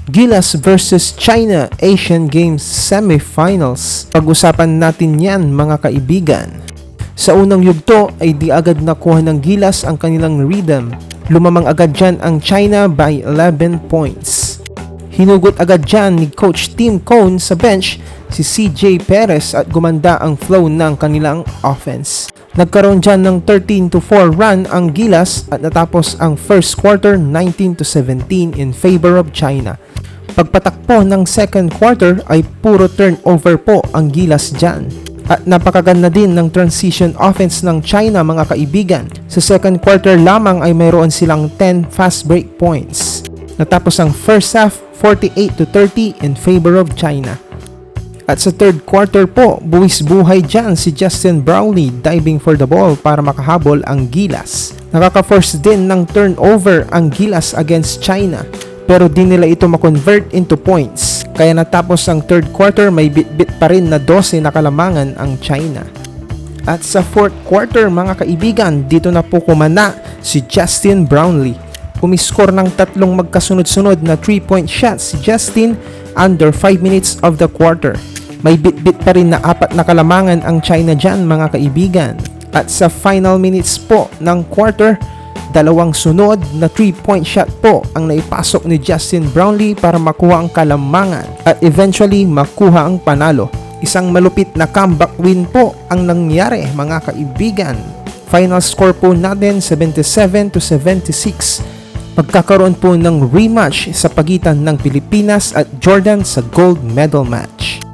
Gilas versus China Asian Games Semifinals. Pag-usapan natin yan mga kaibigan. Sa unang yugto ay di agad nakuha ng Gilas ang kanilang rhythm. Lumamang agad dyan ang China by 11 points. Hinugot agad dyan ni Coach Tim Cone sa bench si CJ Perez at gumanda ang flow ng kanilang offense. Nagkaroon dyan ng 13-4 run ang Gilas at natapos ang first quarter 19-17 in favor of China. Pagpatakpo ng second quarter ay puro turnover po ang Gilas dyan. At napakaganda din ng transition offense ng China mga kaibigan. Sa second quarter lamang ay mayroon silang 10 fast break points. Natapos ang first half 48-30 in favor of China. At sa third quarter po, buwis buhay dyan si Justin Brownlee diving for the ball para makahabol ang Gilas. Nakaka-force din ng turnover ang Gilas against China pero di nila ito makonvert into points. Kaya natapos ang third quarter may bit-bit pa rin na 12 na kalamangan ang China. At sa fourth quarter mga kaibigan, dito na po kumana si Justin Brownlee. Umiscore ng tatlong magkasunod-sunod na 3-point shots si Justin under 5 minutes of the quarter. May bit-bit pa rin na 4 na kalamangan ang China dyan mga kaibigan. At sa final minutes po ng quarter, 2 sunod na 3-point shot po ang naipasok ni Justin Brownlee para makuha ang kalamangan at eventually makuha ang panalo. Isang malupit na comeback win po ang nangyari mga kaibigan. Final score po natin 77-76. Pagkakaroon po ng rematch sa pagitan ng Pilipinas at Jordan sa gold medal match.